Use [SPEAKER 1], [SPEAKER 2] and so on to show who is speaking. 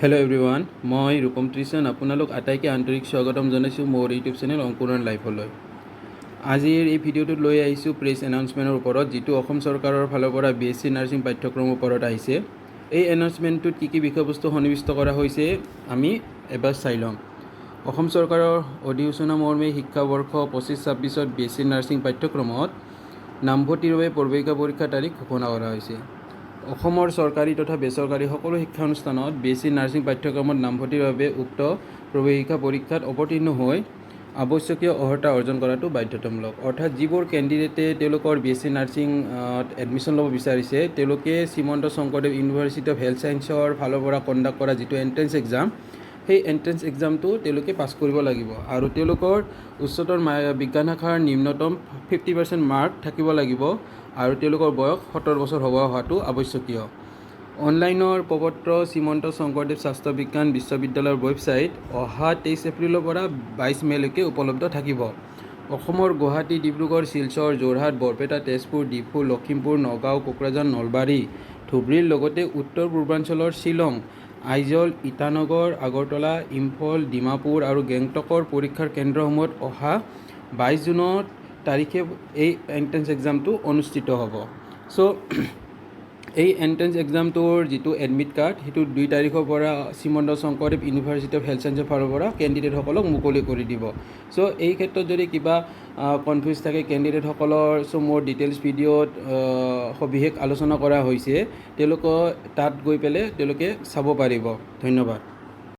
[SPEAKER 1] Hello' everyone, মই ৰূপম ত্ৰিশন আপোনালোক আটাইকে আন্তৰিক স্বাগতম জনাইছোঁ মোৰ ইউটিউব চেনেল অংকুৰণ লাইফলৈ। আজিৰ এই ভিডিঅ'টোত লৈ আহিছোঁ প্ৰেছ এনাউন্সমেণ্টৰ ওপৰত, যিটো অসম চৰকাৰৰ ফালৰ পৰা BSc নাৰ্ছিং পাঠ্যক্ৰমৰ ওপৰত আহিছে। এই এনাউন্সমেণ্টটোত কি বিষয়বস্তু সন্নিৱিষ্ট কৰা হৈছে আমি এবাৰ চাই ল'ম। অসম চৰকাৰৰ অধিসূচনা মৰ্মে শিক্ষাবৰ্ষ 25-26ত BSc নাৰ্ছিং পাঠ্যক্ৰমত নামভৰ্তিৰ বাবে প্ৰৱেশিকা পৰীক্ষাৰ তাৰিখ ঘোষণা কৰা হৈছে। অসমৰ চৰকাৰী তথা বেচৰকাৰী সকলো শিক্ষানুষ্ঠানত BSc নাৰ্ছিং পাঠ্যক্ৰমত নামভৰ্তিৰ বাবে উক্ত প্ৰৱেশিকা পৰীক্ষাত অৱতীৰ্ণ হৈ আৱশ্যকীয় অৰ্হতা অৰ্জন কৰাটো বাধ্যতামূলক। অৰ্থাৎ যিবোৰ কেণ্ডিডেটে তেওঁলোকৰ BSc নাৰ্ছিঙত এডমিশ্যন ল'ব বিচাৰিছে, তেওঁলোকে Srimanta Sankardev university of health ছায়েন্সৰ ফালৰ পৰা কণ্ডাক্ট কৰা যিটো এণ্ট্ৰেন্স এক্সাম, সেই এণ্ট্ৰেন্স এক্সামটো তেওঁলোকে পাছ কৰিব লাগিব আৰু তেওঁলোকৰ উচ্চতৰ বিজ্ঞান শাখাৰ নিম্নতম 50% মাৰ্ক থাকিব লাগিব আৰু তেওঁলোকৰ বয়স 17 বছৰ হোৱাটো আৱশ্যকীয়। অনলাইনৰ প্ৰপত্ৰ শ্ৰীমন্ত শংকৰদেৱ স্বাস্থ্য বিজ্ঞান বিশ্ববিদ্যালয়ৰ ৱেবছাইট অহা 23 এপ্ৰিলৰ পৰা 22 মেলৈকে উপলব্ধ থাকিব। অসমৰ গুৱাহাটী, ডিব্ৰুগড়, শিলচৰ, যোৰহাট, বৰপেটা, তেজপুৰ, ডিফু, লখিমপুৰ, নগাঁও, কোকৰাঝাৰ, নলবাৰী, ধুবুৰীৰ লগতে উত্তৰ পূৰ্বাঞ্চলৰ শ্বিলং, আইজল, ইটানগৰ, আগৰতলা, ইম্ফল, ডিমাপুৰ আৰু গেংটকৰ পৰীক্ষাৰ কেন্দ্ৰসমূহত অহা 22 জুনৰ তাৰিখে এই এণ্ট্ৰেন্স এক্সামটো অনুষ্ঠিত হ'ব। এই এণ্ট্ৰেন্স এক্সামটোৰ যিটো এডমিট কাৰ্ড, সেইটো 2 তাৰিখৰ পৰা Srimanta Sankardev university of health ছায়েন্সৰ ফালৰ পৰা কেণ্ডিডেটসকলক মুকলি কৰি দিব। এই ক্ষেত্ৰত যদি কিবা কনফিউজ থাকে কেণ্ডিডেটসকলৰ, মোৰ ডিটেইলছ ভিডিঅ'ত সবিশেষ আলোচনা কৰা হৈছে, তেওঁলোকে তাত গৈ পেলাই তেওঁলোকে চাব পাৰিব। ধন্যবাদ।